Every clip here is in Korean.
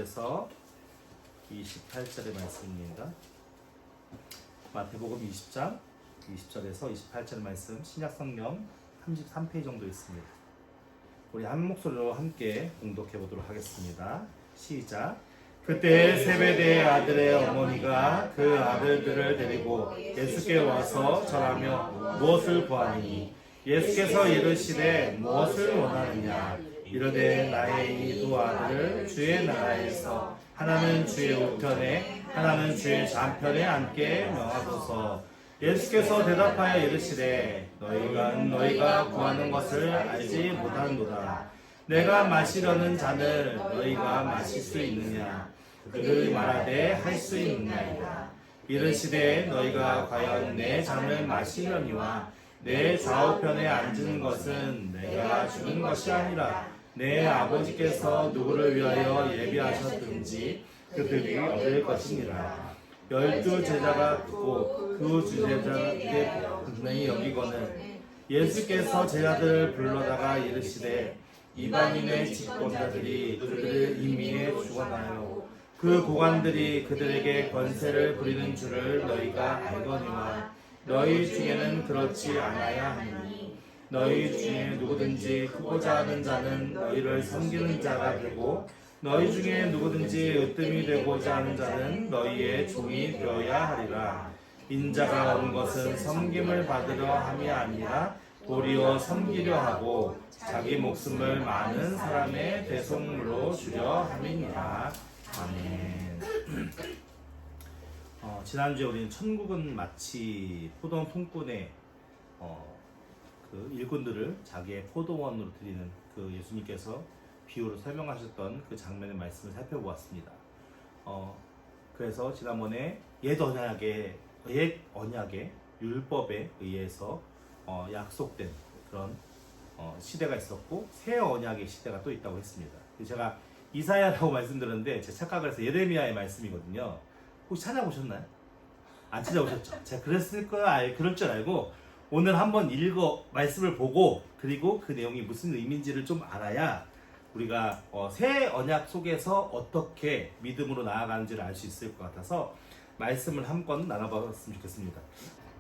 20절에서 28절의 말씀입니다. 마태복음 20장 20절에서 28절 말씀, 신약성경 33페이지 정도 있습니다. 우리 한 목소리로 함께 봉독해 보도록 하겠습니다. 시작. 그때 세베대의 아들의 어머니가 그 아들들을 데리고 예수께 와서 절하며 무엇을 구하니 예수께서 이르시되 무엇을 원하느냐 이르되 나의 이 두 아들을 주의 나라에서 하나는 주의 우편에 하나는 주의 좌편에 앉게 명하소서. 예수께서 대답하여 이르시되 너희가 구하는 것을 알지 못하는도다. 내가 마시려는 잔을 너희가 마실 수 있느냐? 그들이 말하되 할 수 있느냐이다. 이르시되 너희가 과연 내 잔을 마시려니와 내 좌우편에 앉는 것은 내가 주는 것이 아니라 내 아버지께서 누구를 위하여 예비하셨든지 그들이 얻을 것이니라. 12 제자가 듣고 그 주제자에게 분명히 여기거늘 예수께서 제자들을 불러다가 이르시되 이방인의 집권자들이 그들을 임의에 죽어나요. 그 고관들이 그들에게 권세를 부리는 줄을 너희가 알거니와 너희 중에는 그렇지 않아야 하니 너희 중에 누구든지 크고자 하는 자는 너희를 섬기는 자가 되고 너희 중에 누구든지 으뜸이 되고자 하는 자는 너희의 종이 되어야 하리라. 인자가 온 것은 섬김을 받으려 함이 아니라 도리어 섬기려 하고 자기 목숨을 많은 사람의 대속물로 주려 함이니라. 아멘. 지난주에 우리는 천국은 마치 포도원 통꾼의 그 일꾼들을 자기의 포도원으로 드리는 그 예수님께서 비유로 설명하셨던 그 장면의 말씀을 살펴보았습니다. 그래서 지난번에 옛 언약의 율법에 의해서 약속된 그런 시대가 있었고 새 언약의 시대가 또 있다고 했습니다. 제가 이사야라고 말씀드렸는데 제 착각을 해서 예레미야의 말씀이거든요. 혹시 찾아보셨나요? 안 찾아보셨죠? 제가 그럴 줄 알고 오늘 한번 말씀을 보고 그리고 그 내용이 무슨 의미인지를 좀 알아야 우리가 새 언약 속에서 어떻게 믿음으로 나아가는지를 알 수 있을 것 같아서 말씀을 한번 나눠봤으면 좋겠습니다.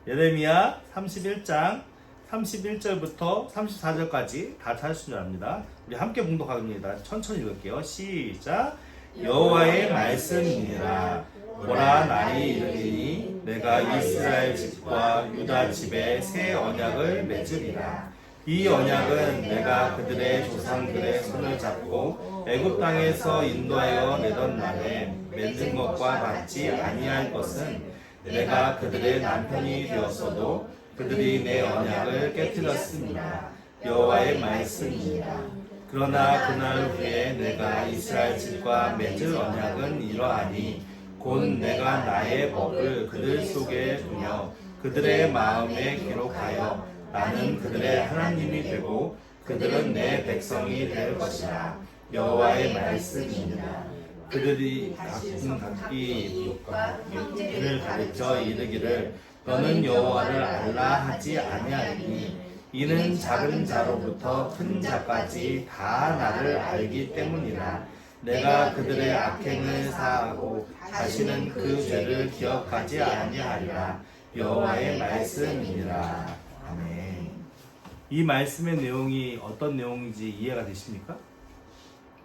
예레미야 31장 31절부터 34절까지 다 찾으신 줄 압니다. 우리 함께 봉독하겠습니다. 천천히 읽을게요. 시작. 여호와의 말씀이니라. 보라 나이 이르리니 내가 이스라엘 집과 유다 집에 새 언약을 맺으리라. 이 언약은 내가 그들의 조상들의 손을 잡고 애굽 땅에서 인도하여 내던 날에 맺은 것과 같지 아니할 것은 내가 그들의 남편이 되었어도 그들이 내 언약을 깨뜨렸습니다. 여호와의 말씀이니라. 그러나 그날 후에 내가 이스라엘 집과 맺을 언약은 이러하니 곧 내가 나의 법을 그들 속에 두며 그들의 마음에 기록하여 나는 그들의 하나님이 되고 그들은 내 백성이 될 것이라. 여호와의 말씀이니라. 그들이 각기 그를 가르쳐 이르기를 너는 여호와를 알라 하지 아니하니 이는 작은 자로부터 큰 자까지 다 나를 알기 때문이라. 내가 그들의 악행을 사하고 다시는 그 죄를 기억하지 아니하리라. 여호와의 말씀이니라. 아멘. 이 말씀의 내용이 어떤 내용인지 이해가 되십니까?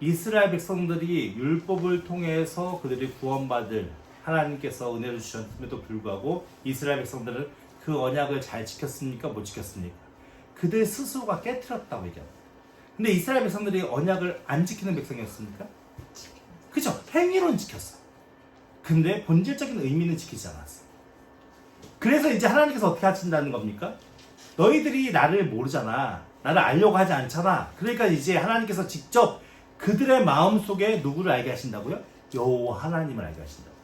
이스라엘 백성들이 율법을 통해서 그들이 구원받을 하나님께서 은혜를 주셨음에도 불구하고 이스라엘 백성들은 그 언약을 잘 지켰습니까? 못 지켰습니까? 그들 스스로가 깨트렸다고 얘기합니다. 근데 이스라엘 백성들이 언약을 안 지키는 백성이었습니까? 그죠? 행위로는 지켰어. 근데 본질적인 의미는 지키지 않았어. 그래서 이제 하나님께서 어떻게 하신다는 겁니까? 너희들이 나를 모르잖아. 나를 알려고 하지 않잖아. 그러니까 이제 하나님께서 직접 그들의 마음속에 누구를 알게 하신다고요? 여호와 하나님을 알게 하신다고.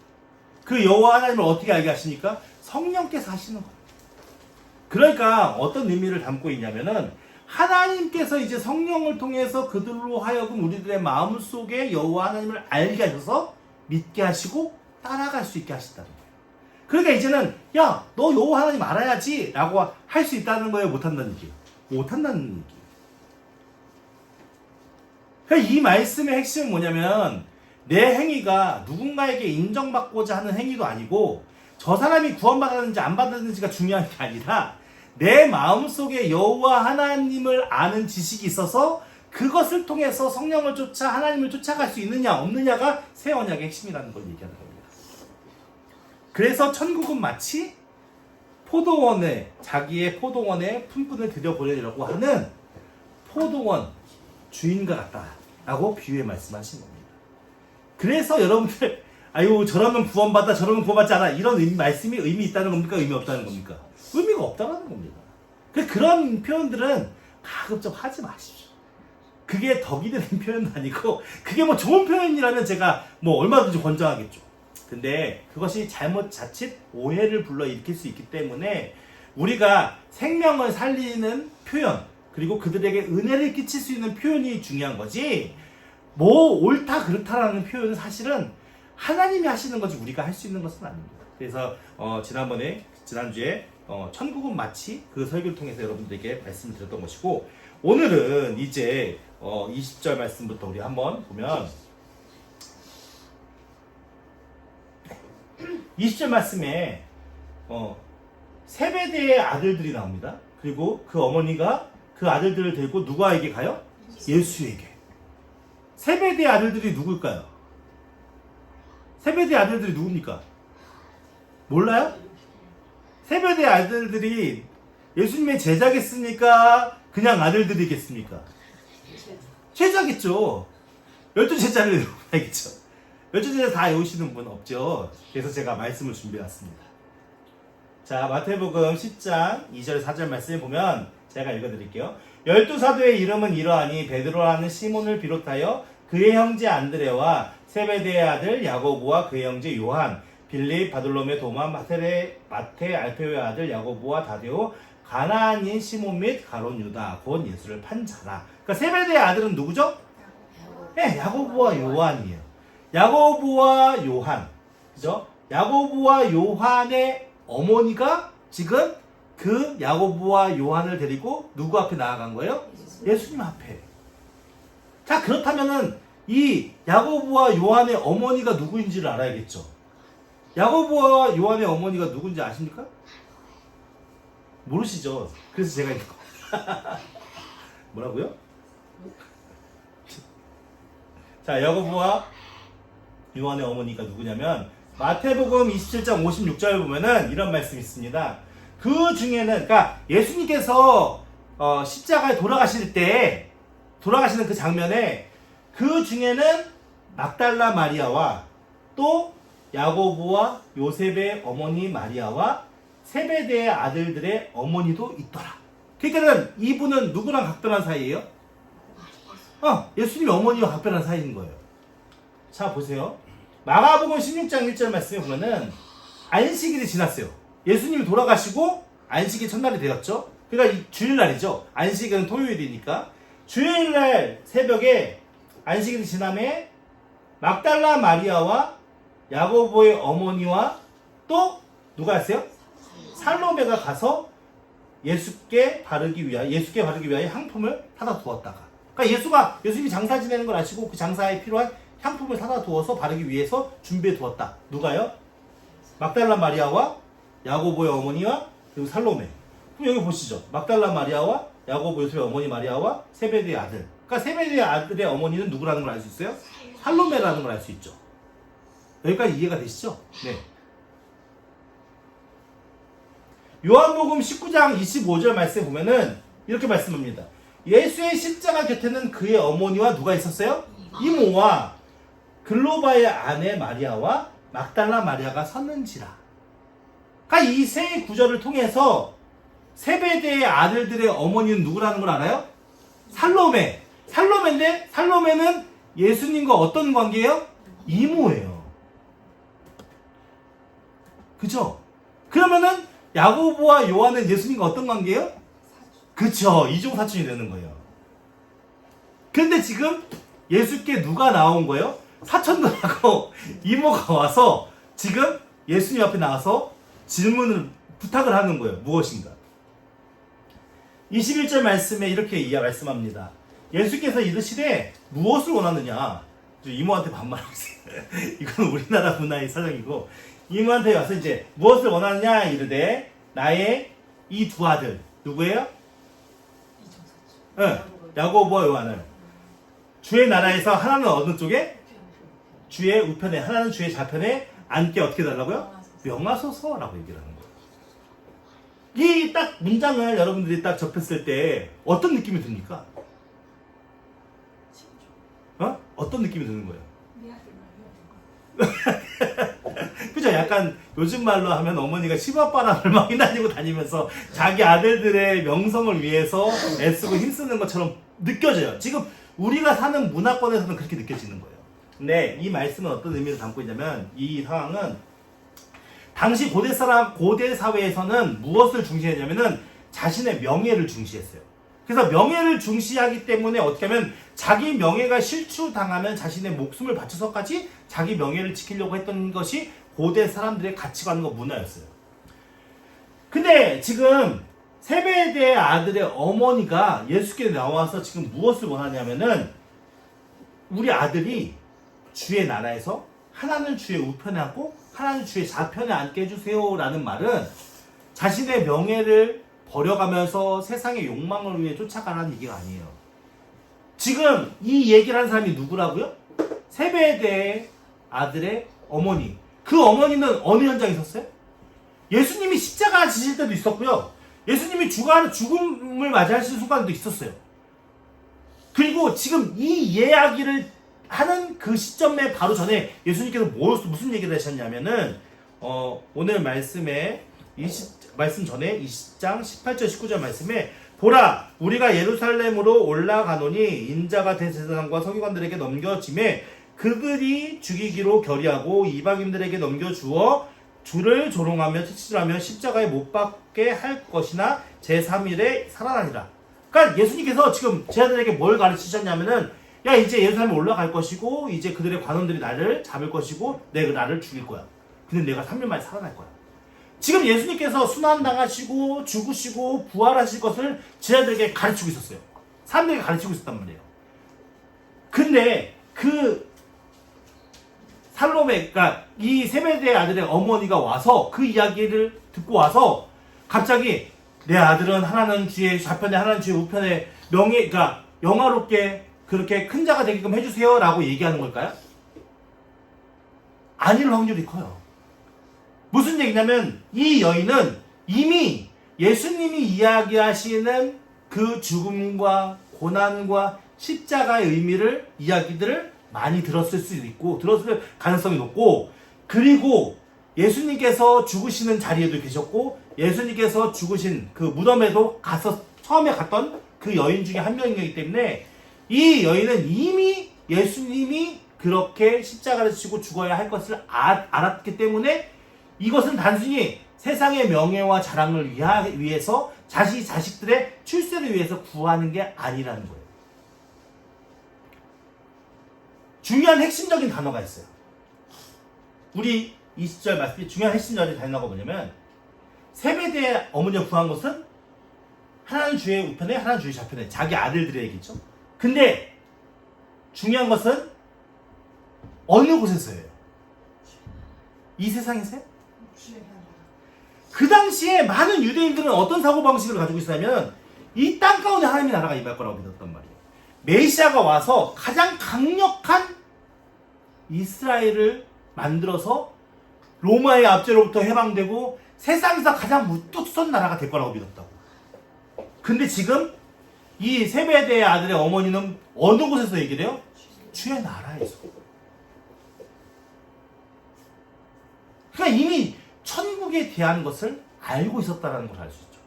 그 여호와 하나님을 어떻게 알게 하십니까? 성령께서 하시는 거예요. 그러니까 어떤 의미를 담고 있냐면은 하나님께서 이제 성령을 통해서 그들로 하여금 우리들의 마음속에 여호와 하나님을 알게 하셔서 믿게 하시고 따라갈 수 있게 하신다는 거예요. 그러니까 이제는 야, 너 여호와 하나님 알아야지 라고 할 수 있다는 거예요? 못한다는 얘기예요? 못한다는 얘기예요. 그러니까 이 말씀의 핵심은 뭐냐면 내 행위가 누군가에게 인정받고자 하는 행위도 아니고 저 사람이 구원받았는지 안 받았는지가 중요한 게 아니라 내 마음속에 여호와 하나님을 아는 지식이 있어서 그것을 통해서 성령을 쫓아 하나님을 쫓아갈 수 있느냐 없느냐가 새 언약의 핵심이라는 걸 얘기하는 겁니다. 그래서 천국은 마치 자기의 포도원에 품꾼을 들여보내려고 하는 포도원 주인과 같다라고 비유에 말씀하신 겁니다. 그래서 여러분들 저러면 구원받아 저러면 구원받지 않아 이런 말씀이 의미 있다는 겁니까? 의미 없다는 겁니까? 의미가 없다는 겁니다. 그런 표현들은 가급적 하지 마십시오. 그게 덕이 되는 표현은 아니고 그게 뭐 좋은 표현이라면 제가 뭐 얼마든지 권장하겠죠. 근데 그것이 자칫 오해를 불러일으킬 수 있기 때문에 우리가 생명을 살리는 표현 그리고 그들에게 은혜를 끼칠 수 있는 표현이 중요한 거지 뭐 옳다 그렇다라는 표현은 사실은 하나님이 하시는 거지 우리가 할 수 있는 것은 아닙니다. 그래서 지난주에 천국은 마치 그 설교를 통해서 여러분들에게 말씀을 드렸던 것이고 오늘은 이제 20절 말씀부터 우리 한번 보면 20절 말씀에 세베대의 아들들이 나옵니다. 그리고 그 어머니가 그 아들들을 데리고 누구에게 가요? 예수에게. 세베대의 아들들이 누굴까요? 세베대의 아들들이 누굽니까? 몰라요? 세베대의 아들들이 예수님의 제자겠습니까? 그냥 아들들이겠습니까? 제자겠죠. 12제자를 외우겠죠. 12제자 다 외우시는 분 없죠. 그래서 제가 말씀을 준비해왔습니다. 자, 마태복음 10장 2절 4절 말씀을 보면 제가 읽어드릴게요. 12사도의 이름은 이러하니 베드로라는 시몬을 비롯하여 그의 형제 안드레와 세베대의 아들 야고보와 그의 형제 요한, 빌립, 바돌로메, 도마, 마테, 알페오의 아들 야고보와 다데오, 가나안인 시몬 및 가론 유다, 곧 예수를 판 자라. 그러니까 세베대의 아들은 누구죠? 네, 야고보와 요한이에요. 야고보와 요한, 그죠? 야고보와 요한의 어머니가 지금 그 야고보와 요한을 데리고 누구 앞에 나아간 거예요? 예수님 앞에. 자, 그렇다면은 이 야고보와 요한의 어머니가 누구인지를 알아야겠죠. 야고보와 요한의 어머니가 누군지 아십니까? 모르시죠? 그래서 제가 이거 뭐라고요? 자, 야고보와 요한의 어머니가 누구냐면 마태복음 27장 56절 보면은 이런 말씀이 있습니다. 그 중에는 그러니까 예수님께서 십자가에 돌아가시는 그 장면에 그 중에는 막달라 마리아와 또 야고보와 요셉의 어머니 마리아와 세베대의 아들들의 어머니도 있더라. 그러니까는 이분은 누구랑 각별한 사이예요? 예수님의 어머니와 각별한 사이인 거예요. 자, 보세요. 마가복음 16장 1절 말씀에 보면은 안식일이 지났어요. 예수님이 돌아가시고 안식일 첫날이 되었죠. 그러니까 주일날이죠. 안식일은 토요일이니까. 주일날 새벽에 안식일이 지남에 막달라 마리아와 야고보의 어머니와 또 누가 했어요? 살로메가 가서 예수께 바르기 위하여 향품을 사다 두었다가. 그러니까 예수님이 장사 지내는 걸 아시고 그 장사에 필요한 향품을 사다 두어서 바르기 위해서 준비해 두었다. 누가요? 막달라 마리아와 야고보의 어머니와 그리고 살로메. 그럼 여기 보시죠. 막달라 마리아와 야고보 요셉의 어머니 마리아와 세베대의 아들. 그러니까 세베대의 아들의 어머니는 누구라는 걸 알 수 있어요? 살로메라는 걸 알 수 있죠. 여기까지 이해가 되시죠? 네. 요한복음 19장 25절 말씀 보면은 이렇게 말씀합니다. 예수의 십자가 곁에는 그의 어머니와 누가 있었어요? 이모와 글로바의 아내 마리아와 막달라 마리아가 섰는지라. 그러니까 이 세 구절을 통해서 세베대의 아들들의 어머니는 누구라는 걸 알아요? 살로메. 살로메인데 살로메는 예수님과 어떤 관계예요? 이모예요. 그죠? 그러면은 야고보와 요한은 예수님과 어떤 관계예요? 그쵸. 이종사촌이 되는 거예요. 근데 지금 예수께 누가 나온 거예요? 사촌들하고 이모가 와서 지금 예수님 앞에 나와서 부탁을 하는 거예요. 무엇인가? 21절 말씀에 이렇게 말씀합니다. 예수께서 이르시되 무엇을 원하느냐? 이모한테 반말하고 있어요. 이건 우리나라 문화의 사정이고, 이모한테 와서 이제 무엇을 원하느냐 이르되 나의 이 두 아들 누구예요? 응, 야고보와 요한을 주의 나라에서 하나는 어느 쪽에? 주의 우편에, 하나는 주의 좌편에 앉게 어떻게 달라고요? 명하소서라고 얘기를 하는 거예요. 이 딱 문장을 여러분들이 딱 접했을 때 어떤 느낌이 듭니까? 어떤 느낌이 드는 거예요? 그죠? 약간 요즘 말로 하면 어머니가 치맛바람을 막 휘날리고 다니면서 자기 아들들의 명성을 위해서 애쓰고 힘쓰는 것처럼 느껴져요. 지금 우리가 사는 문화권에서는 그렇게 느껴지는 거예요. 근데 이 말씀은 어떤 의미를 담고 있냐면, 이 상황은 당시 고대 사회에서는 무엇을 중시했냐면은 자신의 명예를 중시했어요. 그래서 명예를 중시하기 때문에 어떻게 하면 자기 명예가 실추당하면 자신의 목숨을 바쳐서까지 자기 명예를 지키려고 했던 것이 고대 사람들의 가치관과 문화였어요. 근데 지금 세베대의 아들의 어머니가 예수께 나와서 지금 무엇을 원하냐면은 우리 아들이 주의 나라에서 하나는 주의 우편에 앉고 하나는 주의 좌편에 앉게 해주세요라는 말은 자신의 명예를 버려가면서 세상의 욕망을 위해 쫓아가라는 얘기가 아니에요. 지금 이 얘기를 하는 사람이 누구라고요? 세베대의 아들의 어머니. 그 어머니는 어느 현장에 있었어요? 예수님이 십자가 지실 때도 있었고요. 예수님이 죽음을 맞이하실 순간도 있었어요. 그리고 지금 이 이야기를 하는 그 시점에 바로 전에 예수님께서 무슨 얘기를 하셨냐면은 오늘 말씀에 말씀 전에 20장 18절 19절 말씀에 보라 우리가 예루살렘으로 올라가노니 인자가 대제사장과 서기관들에게 넘겨짐에 그들이 죽이기로 결의하고 이방인들에게 넘겨주어 주를 조롱하며 채찍질하며 십자가에 못 박게 할 것이나 제3일에 살아나리라. 그러니까 예수님께서 지금 제 아들에게 뭘 가르치셨냐면은 야 이제 예루살렘에 올라갈 것이고 이제 그들의 관원들이 나를 잡을 것이고 내가 나를 죽일 거야. 근데 내가 3일 만에 살아날 거야. 지금 예수님께서 순환당하시고 죽으시고 부활하실 것을 제자들에게 가르치고 있었어요. 사람들에게 가르치고 있었단 말이에요. 근데 그 살로메, 그러니까 이 세베대의 아들의 어머니가 와서 그 이야기를 듣고 와서 갑자기 내 아들은 하나는 주의 좌편에 하나는 주의 우편에 그러니까 영화롭게 그렇게 큰 자가 되게끔 해주세요 라고 얘기하는 걸까요? 아닐 확률이 커요. 무슨 얘기냐면 이 여인은 이미 예수님이 이야기하시는 그 죽음과 고난과 십자가의 의미를 이야기들을 많이 들었을 수도 있고 들었을 가능성이 높고, 그리고 예수님께서 죽으시는 자리에도 계셨고 예수님께서 죽으신 그 무덤에도 처음에 갔던 그 여인 중에 한 명이기 때문에 이 여인은 이미 예수님이 그렇게 십자가를 지고 죽어야 할 것을 알았기 때문에 이것은 단순히 세상의 명예와 자랑을 위해서 자식들의 출세를 위해서 구하는 게 아니라는 거예요. 중요한 핵심적인 단어가 있어요. 우리 20절 말씀에 중요한 핵심적인 단어가 뭐냐면 세베대의 어머니가 구한 것은 하나는 주의 우편에 하나는 주의 좌편에 자기 아들들에게겠죠. 근데 중요한 것은 어느 곳에서예요? 이 세상에서요? 그 당시에 많은 유대인들은 어떤 사고방식을 가지고 있었냐면 이 땅 가운데 하나님의 나라가 임할 거라고 믿었단 말이에요. 메시아가 와서 가장 강력한 이스라엘을 만들어서 로마의 압제로부터 해방되고 세상에서 가장 우뚝 선 나라가 될 거라고 믿었다고. 근데 지금 이 세베대의 아들의 어머니는 어느 곳에서 얘기를 해요? 주의 나라에서. 그러니까 이미 천국에 대한 것을 알고 있었다는 걸 알 수 있죠.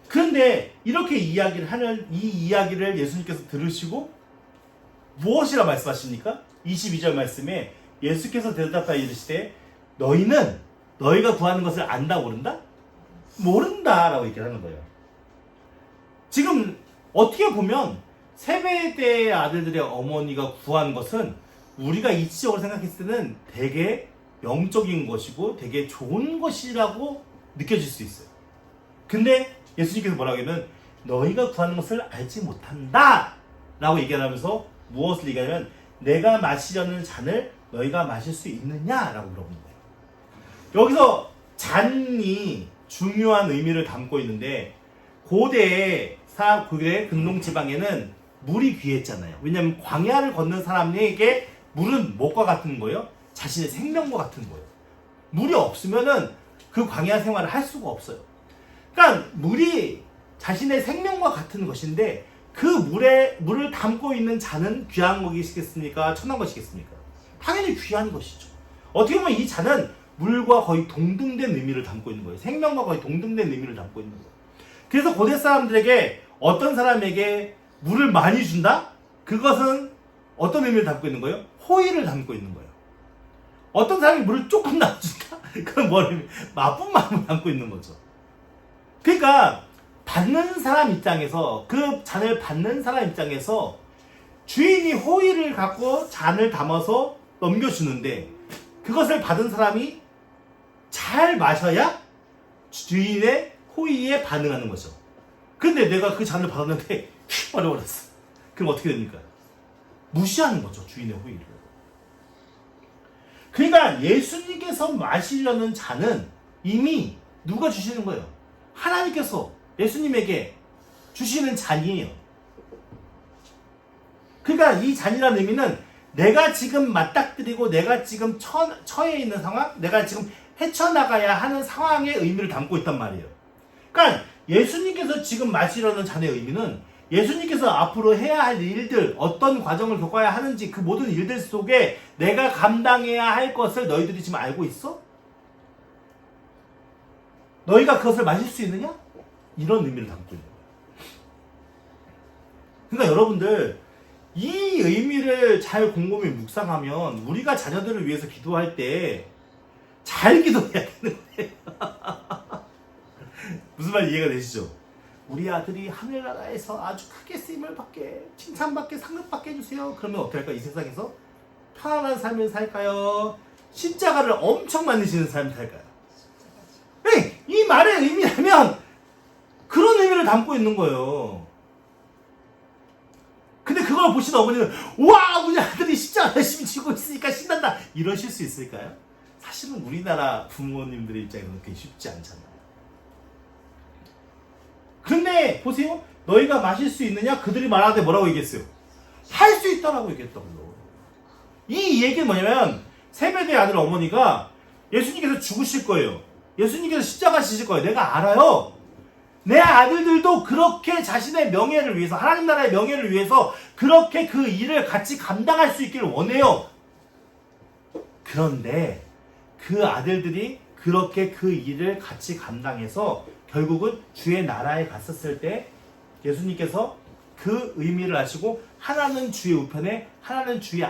그런데 이렇게 이야기를 하는 이 이야기를 예수님께서 들으시고 무엇이라 말씀하십니까? 22절 말씀에 예수께서 대답하여 이르시되 너희는 너희가 구하는 것을 안다 모른다? 모른다라고 얘기하는 거예요. 지금 어떻게 보면 세베대의 아들들의 어머니가 구한 것은 우리가 이치적으로 생각했을 때는 되게 영적인 것이고 되게 좋은 것이라고 느껴질 수 있어요. 근데 예수님께서 뭐라고 하면 너희가 구하는 것을 알지 못한다 라고 얘기하면서 무엇을 얘기하냐면 내가 마시려는 잔을 너희가 마실 수 있느냐 라고 물어보는 거예요. 여기서 잔이 중요한 의미를 담고 있는데 고대 근동지방에는 물이 귀했잖아요. 왜냐하면 광야를 걷는 사람에게 물은 뭐가 같은 거예요? 자신의 생명과 같은 거예요. 물이 없으면은 그 광야 생활을 할 수가 없어요. 그러니까 물이 자신의 생명과 같은 것인데 그 물을 담고 있는 잔은 귀한 것이겠습니까? 천한 것이겠습니까? 당연히 귀한 것이죠. 어떻게 보면 이 잔은 물과 거의 동등된 의미를 담고 있는 거예요. 생명과 거의 동등된 의미를 담고 있는 거예요. 그래서 고대 사람들에게 어떤 사람에게 물을 많이 준다? 그것은 어떤 의미를 담고 있는 거예요? 호의를 담고 있는 거예요. 어떤 사람이 물을 조금 나눠준다? 그건 뭐냐면 나쁜 마음을 담고 있는 거죠. 그러니까 받는 사람 입장에서 그 잔을 받는 사람 입장에서 주인이 호의를 갖고 잔을 담아서 넘겨주는데 그것을 받은 사람이 잘 마셔야 주인의 호의에 반응하는 거죠. 근데 내가 그 잔을 받았는데 휙 버려버렸어. 그럼 어떻게 됩니까? 무시하는 거죠, 주인의 호의를. 그러니까 예수님께서 마시려는 잔은 이미 누가 주시는 거예요? 하나님께서 예수님에게 주시는 잔이에요. 그러니까 이 잔이라는 의미는 내가 지금 맞닥뜨리고 내가 지금 처해 있는 상황, 내가 지금 헤쳐나가야 하는 상황의 의미를 담고 있단 말이에요. 그러니까 예수님께서 지금 마시려는 잔의 의미는 예수님께서 앞으로 해야 할 일들, 어떤 과정을 겪어야 하는지 그 모든 일들 속에 내가 감당해야 할 것을 너희들이 지금 알고 있어? 너희가 그것을 마실 수 있느냐? 이런 의미를 담고 있는 거예요. 그러니까 여러분들 이 의미를 잘 곰곰이 묵상하면 우리가 자녀들을 위해서 기도할 때 잘 기도해야 되는 거예요. 무슨 말 이해가 되시죠? 우리 아들이 하늘나라에서 아주 크게 쓰임을 받게, 칭찬받게, 상급받게 해주세요. 그러면 어떻게 할까? 이 세상에서 편안한 삶을 살까요? 십자가를 엄청 많이 지는 삶을 살까요? 네, 이 말의 의미라면 그런 의미를 담고 있는 거예요. 근데 그걸 보신 어머니는 와, 우리 아들이 십자가 열심히 지고 있으니까 신난다 이러실 수 있을까요? 사실은 우리나라 부모님들의 입장에서는 그게 쉽지 않잖아요. 그런데 보세요. 너희가 마실 수 있느냐? 그들이 말하되 뭐라고 얘기했어요? 할 수 있다라고 얘기했다고요. 이 얘기는 뭐냐면 세베대의 아들 어머니가 예수님께서 죽으실 거예요. 예수님께서 십자가 지실 거예요. 내가 알아요. 내 아들들도 그렇게 자신의 명예를 위해서, 하나님 나라의 명예를 위해서 그렇게 그 일을 같이 감당할 수 있기를 원해요. 그런데 그 아들들이 그렇게 그 일을 같이 감당해서 결국은 주의 나라에 갔었을 때 예수님께서 그 의미를 아시고 하나는 주의 우편에, 하나는 주의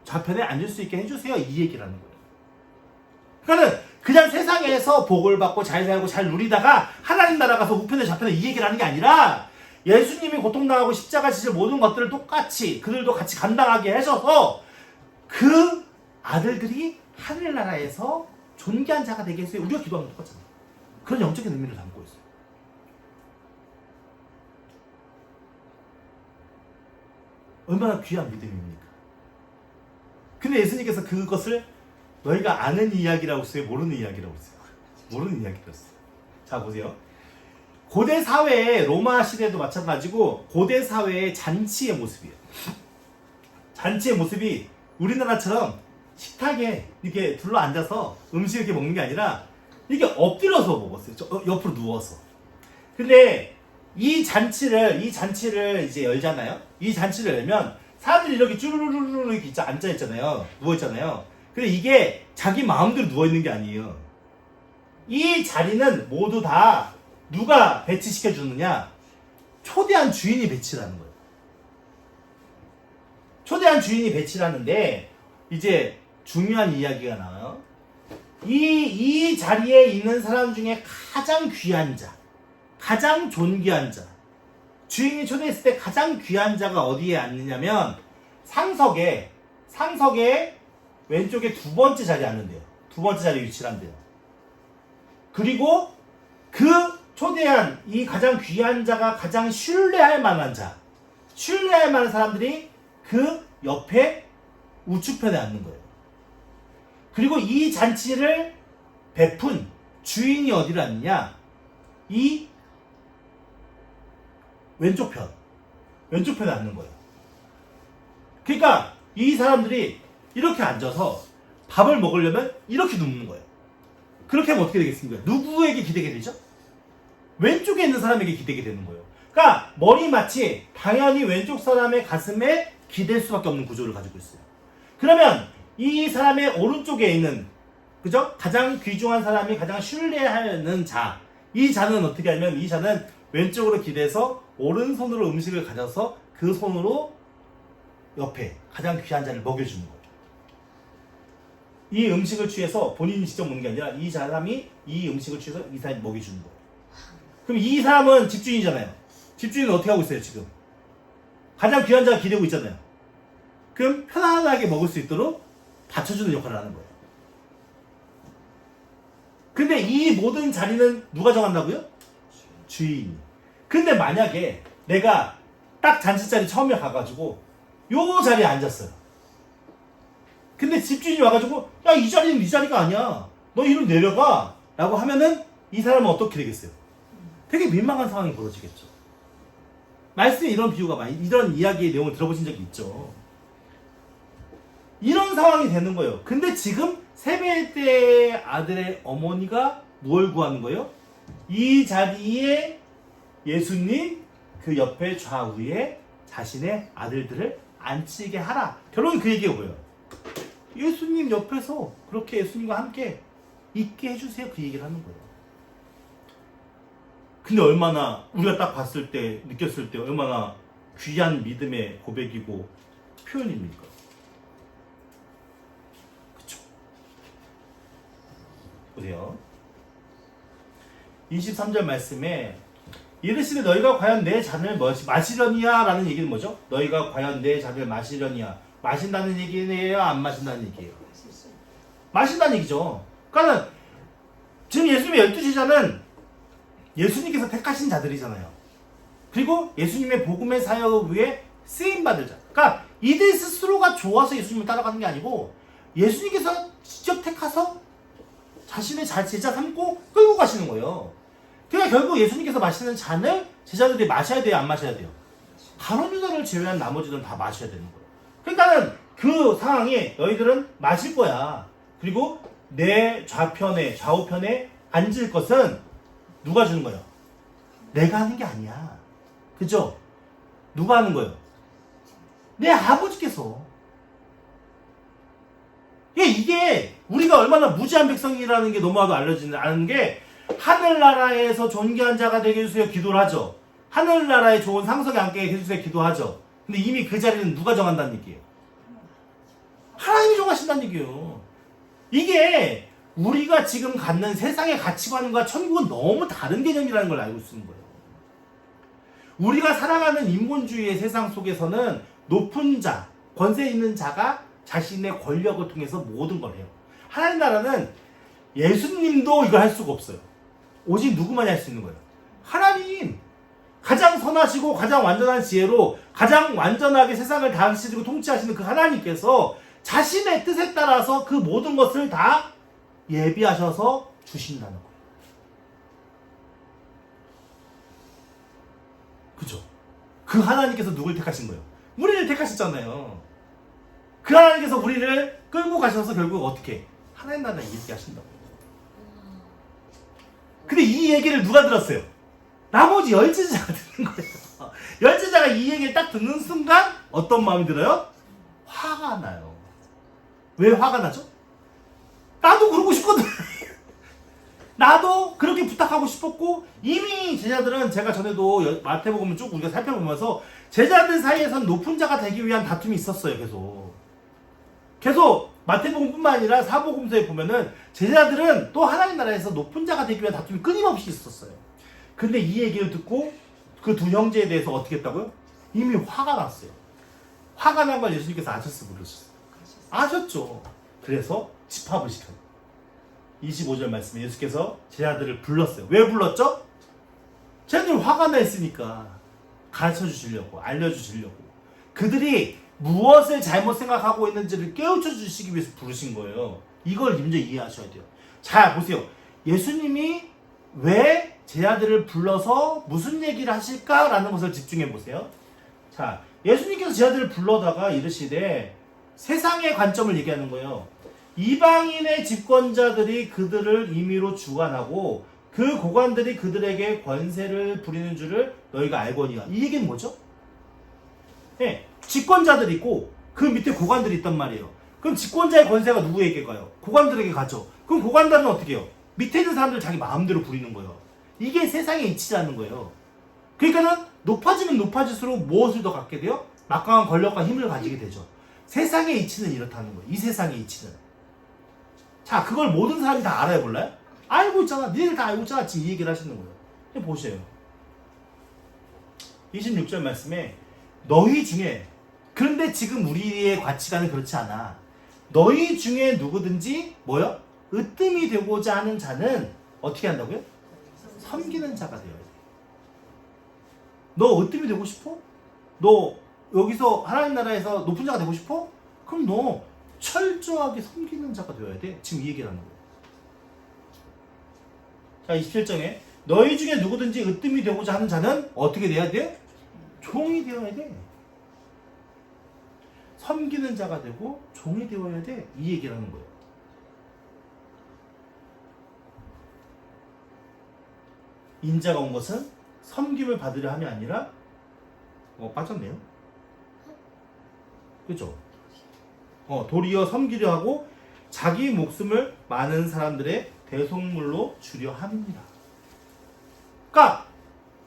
좌편에 앉을 수 있게 해주세요. 이 얘기라는 거예요. 그러니까 그냥 세상에서 복을 받고 잘 살고 잘 누리다가 하나님 나라 가서 우편에 좌편에 이 얘기를 하는 게 아니라 예수님이 고통당하고 십자가 지실 모든 것들을 똑같이 그들도 같이 감당하게 하셔서 그 아들들이 하늘나라에서 존귀한 자가 되게 했어요. 우리가 기도하면 똑같잖아요. 그런 영적인 의미를 담고 있어요. 얼마나 귀한 믿음입니까? 근데 예수님께서 그것을 너희가 아는 이야기라고 했어요? 모르는 이야기라고 했어요? 모르는 이야기라고 했어요. 자, 보세요. 고대 사회의 로마 시대도 마찬가지고 고대 사회의 잔치의 모습이에요. 잔치의 모습이 우리나라처럼 식탁에 이렇게 둘러 앉아서 음식 이렇게 먹는 게 아니라 이게 엎드려서 먹었어요. 옆으로 누워서. 근데 이 잔치를 이제 열잖아요. 이 잔치를 열면 사람들이 이렇게 쭈루루루루 이렇게 앉아 있잖아요. 누워 있잖아요. 근데 이게 자기 마음대로 누워 있는 게 아니에요. 이 자리는 모두 다 누가 배치시켜 주느냐? 초대한 주인이 배치라는 거예요. 초대한 주인이 배치라는데 이제 중요한 이야기가 나와요. 이 자리에 있는 사람 중에 가장 귀한 자, 가장 존귀한 자, 주인이 초대했을 때 가장 귀한 자가 어디에 앉느냐면 상석에 왼쪽에 두 번째 자리에 앉는데요. 두 번째 자리에 위치를 한대요. 그리고 그 초대한 이 가장 귀한 자가 가장 신뢰할 만한 자, 신뢰할 만한 사람들이 그 옆에 우측편에 앉는 거예요. 그리고 이 잔치를 베푼 주인이 어디를 앉느냐? 이 왼쪽편에 앉는 거예요. 그러니까 이 사람들이 이렇게 앉아서 밥을 먹으려면 이렇게 눕는 거예요. 그렇게 하면 어떻게 되겠습니까? 누구에게 기대게 되죠? 왼쪽에 있는 사람에게 기대게 되는 거예요. 그러니까 머리 마치 당연히 왼쪽 사람의 가슴에 기댈 수밖에 없는 구조를 가지고 있어요. 그러면 이 사람의 오른쪽에 있는, 그죠? 가장 귀중한 사람이 가장 신뢰하는 자, 이 자는 어떻게 하냐면 이 자는 왼쪽으로 기대서 오른손으로 음식을 가져서 그 손으로 옆에 가장 귀한 자를 먹여주는 거예요. 이 음식을 취해서 본인이 직접 먹는 게 아니라 이 사람이 이 음식을 취해서 이 사람이 먹여주는 거예요. 그럼 이 사람은 집주인이잖아요. 집주인은 어떻게 하고 있어요, 지금? 가장 귀한 자가 기대고 있잖아요. 그럼 편안하게 먹을 수 있도록 받쳐주는 역할을 하는 거예요. 근데 이 모든 자리는 누가 정한다고요? 주인이. 근데 만약에 내가 딱 잔치 자리 처음에 가가지고 요 자리에 앉았어요. 근데 집주인이 와가지고 야, 이 자리는 네 자리가 아니야. 너 이리로 내려가. 라고 하면은 이 사람은 어떻게 되겠어요? 되게 민망한 상황이 벌어지겠죠. 말씀에 이런 비유가 이런 이야기의 내용을 들어보신 적이 있죠. 이런 상황이 되는 거예요. 근데 지금 세베대의 아들의 어머니가 뭘 구하는 거예요? 이 자리에 예수님 그 옆에 좌우에 자신의 아들들을 앉히게 하라. 결론은 그 얘기가 뭐예요? 예수님 옆에서 그렇게 예수님과 함께 있게 해주세요. 그 얘기를 하는 거예요. 근데 얼마나 우리가 딱 봤을 때 느꼈을 때 얼마나 귀한 믿음의 고백이고 표현입니까? 그쵸? 보세요. 23절 말씀에 이르시되 너희가 과연 내 잔을 마시려니야? 라는 얘기는 뭐죠? 너희가 과연 내 잔을 마시려니야? 마신다는 얘기예요? 안 마신다는 얘기예요? 마신다는 얘기죠. 그러니까 지금 예수님의 12제자는 예수님께서 택하신 자들이잖아요. 그리고 예수님의 복음의 사역 위에 쓰임받을 자. 그러니까 이들 스스로가 좋아서 예수님을 따라가는 게 아니고 예수님께서 직접 택하서 자신의 제자 삼고 끌고 가시는 거예요. 그러니까 결국 예수님께서 마시는 잔을 제자들이 마셔야 돼요? 안 마셔야 돼요? 가룟 유다를 제외한 나머지는 다 마셔야 되는 거예요. 그러니까는 그 상황에 너희들은 마실 거야. 그리고 내 좌우편에 앉을 것은 누가 주는 거예요? 내가 하는 게 아니야. 그죠? 누가 하는 거예요? 내 아버지께서. 이게 우리가 얼마나 무지한 백성이라는 게 너무나도 아는 게 하늘나라에서 존귀한 자가 되게 해주세요 기도를 하죠. 하늘나라에 좋은 상석에 앉게 해주세요 기도하죠. 근데 이미 그 자리는 누가 정한다는 얘기예요? 하나님이 정하신다는 얘기예요. 이게 우리가 지금 갖는 세상의 가치관과 천국은 너무 다른 개념이라는 걸 알고 있는 거예요. 우리가 살아가는 인본주의의 세상 속에서는 높은 자, 권세 있는 자가 자신의 권력을 통해서 모든 걸 해요. 하나님 나라는 예수님도 이걸 할 수가 없어요. 오직 누구만이 할 수 있는 거예요? 하나님! 가장 선하시고 가장 완전한 지혜로 가장 완전하게 세상을 다스리고 통치하시는 그 하나님께서 자신의 뜻에 따라서 그 모든 것을 다 예비하셔서 주신다는 거예요. 그죠? 그 하나님께서 누굴 택하신 거예요? 우리를 택하셨잖아요. 그 하나님께서 우리를 끌고 가셔서 결국 어떻게? 하나님 나라에 있게 하신다고. 근데 이 얘기를 누가 들었어요? 나머지 열제자가 듣는 거예요. 열제자가 이 얘기를 딱 듣는 순간 어떤 마음이 들어요? 화가 나요. 왜 화가 나죠? 나도 그러고 싶거든. 나도 그렇게 부탁하고 싶었고 이미 제자들은 제가 전에도 마태복음을 쭉 우리가 살펴보면서 제자들 사이에선 높은 자가 되기 위한 다툼이 있었어요. 계속 마태복음뿐만 아니라 사복음서에 보면은 제자들은 또 하나님 나라에서 높은 자가 되기 위한 다툼이 끊임없이 있었어요. 근데 이 얘기를 듣고 그 두 형제에 대해서 어떻게 했다고요? 이미 화가 났어요. 화가 난 걸 예수님께서 아셨어 부르셨어요. 아셨죠. 그래서 집합을 시켜요. 25절 말씀에 예수께서 제자들을 불렀어요. 왜 불렀죠? 쟤들 화가 나 있으니까 가르쳐 주시려고, 알려주시려고. 그들이 무엇을 잘못 생각하고 있는지를 깨우쳐 주시기 위해서 부르신 거예요. 이걸 먼저 이해하셔야 돼요. 자, 보세요. 예수님이 왜 제 아들을 불러서 무슨 얘기를 하실까라는 것을 집중해 보세요. 자, 예수님께서 제 아들을 불러다가 이르시되 세상의 관점을 얘기하는 거예요. 이방인의 집권자들이 그들을 임의로 주관하고 그 고관들이 그들에게 권세를 부리는 줄을 너희가 알거니와. 이 얘기는 뭐죠? 네, 집권자들이 있고 그 밑에 고관들이 있단 말이에요. 그럼 집권자의 권세가 누구에게 가요? 고관들에게 가죠. 그럼 고관들은 어떻게 해요? 밑에 있는 사람들 자기 마음대로 부리는 거예요. 이게 세상의 이치라는 거예요. 그러니까는 높아지면 높아질수록 무엇을 더 갖게 돼요? 막강한 권력과 힘을 가지게 되죠. 세상의 이치는 이렇다는 거예요. 이 세상의 이치는. 자, 그걸 모든 사람이 다 알아요, 몰라요? 알고 있잖아. 니네들 다 알고 있잖아. 지금 이 얘기를 하시는 거예요. 보세요. 26절 말씀에 너희 중에, 그런데 지금 우리의 가치관은 그렇지 않아. 너희 중에 누구든지 뭐요? 으뜸이 되고자 하는 자는 어떻게 한다고요? 섬기는 자가 되어야 돼. 너 으뜸이 되고 싶어? 너 여기서 하나님 나라에서 높은 자가 되고 싶어? 그럼 너 철저하게 섬기는 자가 되어야 돼. 지금 이 얘기를 하는 거예요. 자, 27장에 너희 중에 누구든지 으뜸이 되고자 하는 자는 어떻게 돼야 돼? 종이 되어야 돼. 섬기는 자가 되고 종이 되어야 돼. 이 얘기를 하는 거예요. 인자가 온 것은 섬김을 받으려 함이 아니라 빠졌네요. 그죠? 도리어 섬기려 하고 자기 목숨을 많은 사람들의 대속물로 주려 함입니다. 그러니까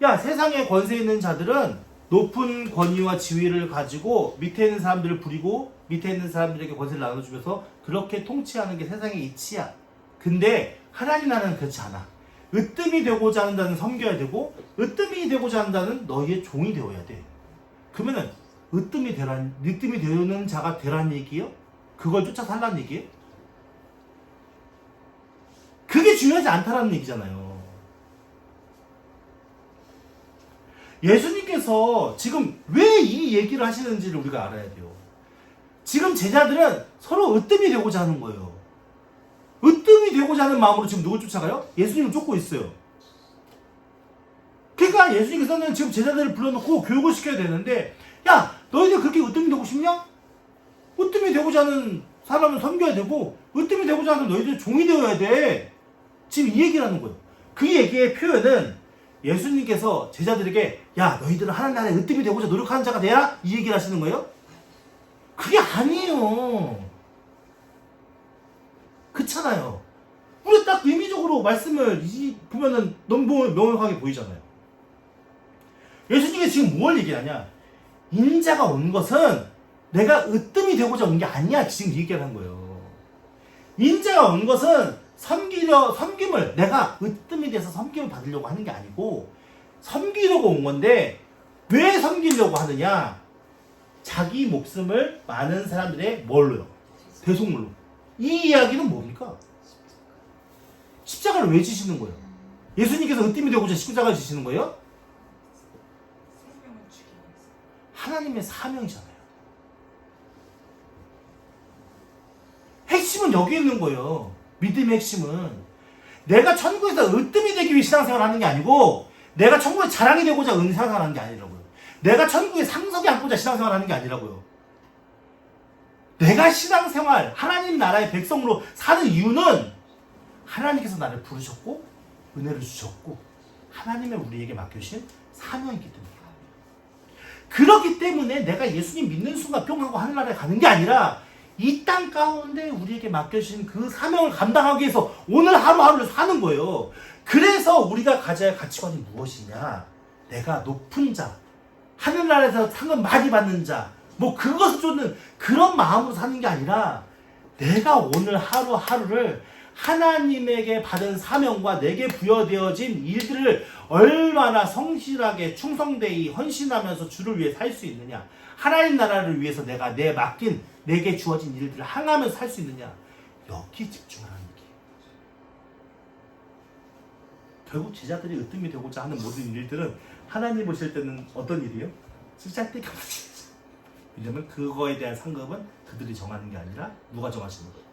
야, 세상에 권세 있는 자들은 높은 권위와 지위를 가지고 밑에 있는 사람들을 부리고 밑에 있는 사람들에게 권세를 나눠주면서 그렇게 통치하는 게 세상의 이치야. 근데 하나님 나라는 그렇지 않아. 으뜸이 되고자 하는 자는 섬겨야 되고 으뜸이 되고자 하는 자는 너희의 종이 되어야 돼. 그러면은 으뜸이 되는 자가 되라는 얘기예요? 그걸 쫓아 살라는 얘기예요? 그게 중요하지 않다라는 얘기잖아요. 예수님께서 지금 왜 이 얘기를 하시는지를 우리가 알아야 돼요. 지금 제자들은 서로 으뜸이 되고자 하는 거예요. 으뜸이 되고자 하는 마음으로 지금 누굴 쫓아가요? 예수님을 쫓고 있어요. 그러니까 예수님께서는 지금 제자들을 불러놓고 교육을 시켜야 되는데, 야, 너희들 그렇게 으뜸이 되고 싶냐? 으뜸이 되고자 하는 사람은 섬겨야 되고 으뜸이 되고자 하는 너희들 종이 되어야 돼. 지금 이 얘기를 하는 거예요. 그 얘기의 표현은 예수님께서 제자들에게 야, 너희들은 하나님 나라에 으뜸이 되고자 노력하는 자가 돼야 이 얘기를 하시는 거예요? 그게 아니에요. 그렇잖아요. 우리 딱 의미적으로 말씀을 보면은 너무 명확하게 보이잖아요. 예수님이 지금 뭘 얘기하냐? 인자가 온 것은 내가 으뜸이 되고자 온 게 아니야. 지금 얘기를 한 거예요. 인자가 온 것은 섬김을 내가 으뜸이 돼서 섬김을 받으려고 하는 게 아니고 섬기려고 온 건데 왜 섬기려고 하느냐? 자기 목숨을 많은 사람들의 뭘로요? 대속물로. 이 이야기는 뭡니까? 십자가를 왜 지시는 거예요? 예수님께서 으뜸이 되고자 십자가를 지시는 거예요? 하나님의 사명이잖아요. 핵심은 여기 있는 거예요. 믿음의 핵심은 내가 천국에서 으뜸이 되기 위해 신앙생활을 하는 게 아니고 내가 천국에 자랑이 되고자 신앙생활을 하는 게 아니라고요. 내가 천국에 상석에 앉고자 신앙생활을 하는 게 아니라고요. 내가 신앙생활, 하나님 나라의 백성으로 사는 이유는 하나님께서 나를 부르셨고 은혜를 주셨고 하나님의 우리에게 맡겨주신 사명이기 때문이에요. 그렇기 때문에 내가 예수님 믿는 순간 뿅 하고 하늘나라에 가는 게 아니라 이 땅 가운데 우리에게 맡겨주신 그 사명을 감당하기 위해서 오늘 하루하루를 사는 거예요. 그래서 우리가 가져야 할 가치관이 무엇이냐? 내가 높은 자, 하늘나라에서 상은 많이 받는 자, 뭐 그것을 쫓는 그런 마음으로 사는 게 아니라 내가 오늘 하루하루를 하나님에게 받은 사명과 내게 부여되어진 일들을 얼마나 성실하게 충성되이 헌신하면서 주를 위해 살 수 있느냐, 하나님 나라를 위해서 내가 내게 주어진 일들을 항하면서 살 수 있느냐, 여기 집중하는 얘기예요. 결국 제자들이 으뜸이 되고자 하는 모든 일들은 하나님 보실 때는 어떤 일이에요? 쓸데없는 일이죠. 왜냐면 그거에 대한 상급은 그들이 정하는 게 아니라 누가 정하시는 거예요?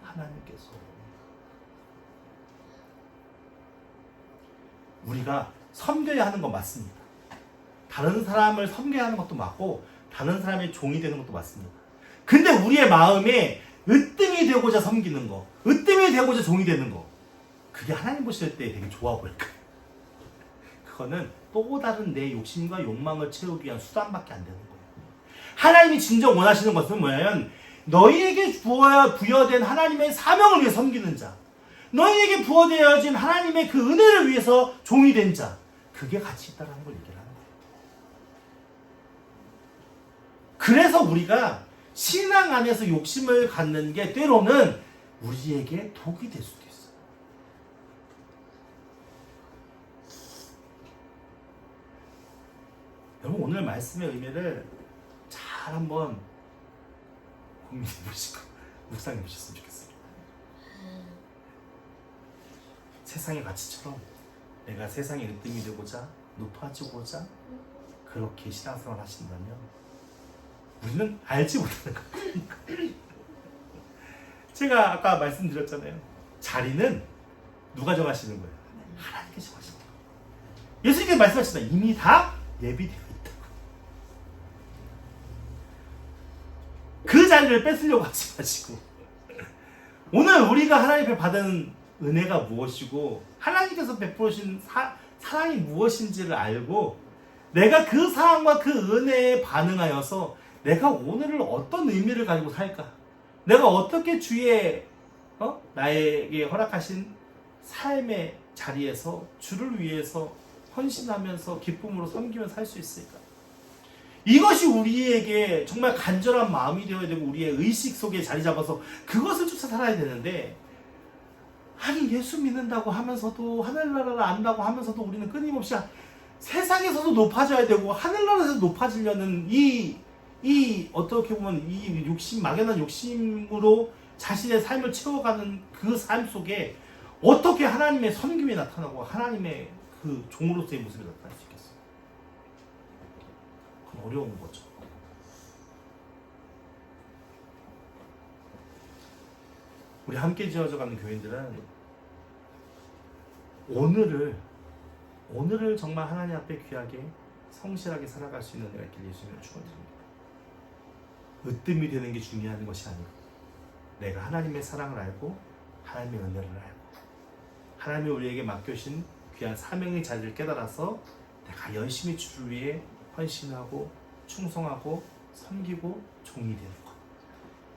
하나님께서. 우리가 섬겨야 하는 건 맞습니다. 다른 사람을 섬겨야 하는 것도 맞고 다른 사람의 종이 되는 것도 맞습니다. 근데 우리의 마음에 으뜸이 되고자 섬기는 거, 으뜸이 되고자 종이 되는 거, 그게 하나님 보실 때 되게 좋아 보일까요? 그거는 또 다른 내 욕심과 욕망을 채우기 위한 수단밖에 안 되는 거예요. 하나님이 진정 원하시는 것은 뭐냐면 너희에게 부여된 하나님의 사명을 위해 섬기는 자, 너희에게 부여되어진 하나님의 그 은혜를 위해서 종이 된 자, 그게 가치 있다는 걸 얘기를 하는 거예요. 그래서 우리가 신앙 안에서 욕심을 갖는 게 때로는 우리에게 독이 될 수도 있어요. 여러분, 오늘 말씀의 의미를 잘 한번 고민해 보시고 묵상해 보셨으면 좋겠어요. 세상의 가치처럼 내가 세상의 으뜸이 되고자 높아지고자 그렇게 신앙생활 하신다면 우리는 알지 못하는 거예요. 제가 아까 말씀드렸잖아요. 자리는 누가 정하시는 거예요? 하나님께서 정하시는 거예요. 예수님께서 말씀하시잖아요. 이미 다 예비되어 있다고. 그 자리를 뺏으려고 하지 마시고 오늘 우리가 하나님 앞에 받은 은혜가 무엇이고 하나님께서 베푸신 사랑이 무엇인지를 알고 내가 그 사랑과 그 은혜에 반응하여서 내가 오늘을 어떤 의미를 가지고 살까? 내가 어떻게 주의 나에게 허락하신 삶의 자리에서 주를 위해서 헌신하면서 기쁨으로 섬기며 살 수 있을까? 이것이 우리에게 정말 간절한 마음이 되어야 되고 우리의 의식 속에 자리 잡아서 그것을 쫓아 살아야 되는데 아니 예수 믿는다고 하면서도 하늘나라를 안다고 하면서도 우리는 끊임없이 세상에서도 높아져야 되고 하늘나라에서 높아지려는 이 어떻게 보면 이 욕심, 막연한 욕심으로 자신의 삶을 채워가는 그 삶 속에 어떻게 하나님의 섬김이 나타나고 하나님의 그 종으로서의 모습이 나타날 수 있겠어요? 그건 어려운 거죠. 우리 함께 지어져가는 교인들은 오늘을 정말 하나님 앞에 귀하게 성실하게 살아갈 수 있는 은혜가 있길 예수님을 축원드립니다. 으뜸이 되는 게 중요한 것이 아니고 내가 하나님의 사랑을 알고 하나님의 은혜를 알고 하나님이 우리에게 맡겨신 귀한 사명의 자리를 깨달아서 내가 열심히 주를 위해 헌신하고 충성하고 섬기고 종이 되는 것,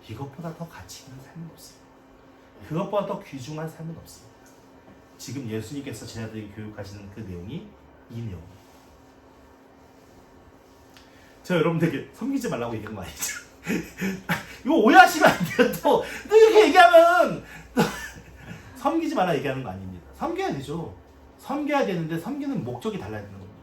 이것보다 더 가치 있는 삶은 없습니다. 그것보다 더 귀중한 삶은 없습니다. 지금 예수님께서 제자들에게 교육하시는 그 내용이 이 내용입니다. 제가 여러분들에게 섬기지 말라고 얘기한 거 아니죠? 이거 오해하시면 안 돼요. 또 이렇게 얘기하면 섬기지 말라 얘기하는 거 아닙니다. 섬겨야 되죠. 섬겨야 되는데 섬기는 목적이 달라야 되는 겁니다.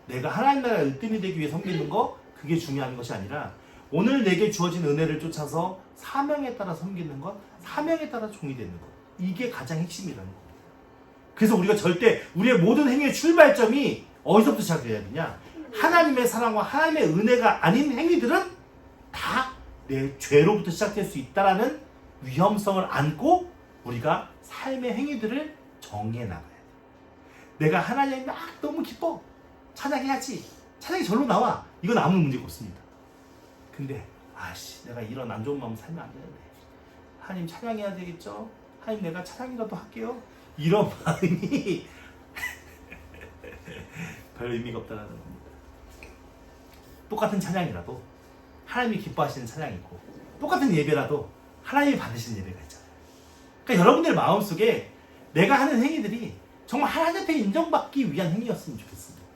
내가 하나님 나라의 으뜸이 되기 위해 섬기는 거, 그게 중요한 것이 아니라 오늘 내게 주어진 은혜를 쫓아서 사명에 따라 섬기는 것, 사명에 따라 종이 되는 것, 이게 가장 핵심이라는 겁니다. 그래서 우리가 절대 우리의 모든 행위의 출발점이 어디서부터 시작해야 되냐? 하나님의 사랑과 하나님의 은혜가 아닌 행위들은 다 내 죄로부터 시작될 수 있다라는 위험성을 안고 우리가 삶의 행위들을 정해 나가야 돼. 내가 하나님 막 너무 기뻐, 찬양해야지, 찬양이 절로 나와, 이건 아무 문제가 없습니다. 근데 내가 이런 안 좋은 마음 살면 안 되는데 하나님 찬양해야 되겠죠? 하나님 내가 찬양이라도 할게요. 이런 마음이 별 의미가 없다는 겁니다. 똑같은 찬양이라도 하나님이 기뻐하시는 찬양이 있고 똑같은 예배라도 하나님이 받으시는 예배가 있잖아요. 그러니까 여러분들 마음속에 내가 하는 행위들이 정말 하나님 앞에 인정받기 위한 행위였으면 좋겠습니다.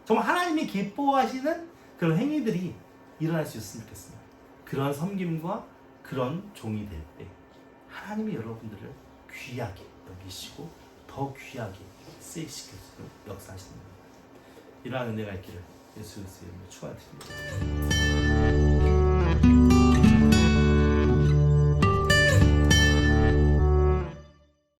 정말 하나님이 기뻐하시는 그런 행위들이 일어날 수 있었으면 좋겠습니다. 그런 섬김과 그런 종이 될 때 하나님이 여러분들을 귀하게 여기시고 더 귀하게 쓰이시길 역사하시는 겁니다. 이러한 은혜가 있기를 예수 그리스도의 이름으로 축원드립니다.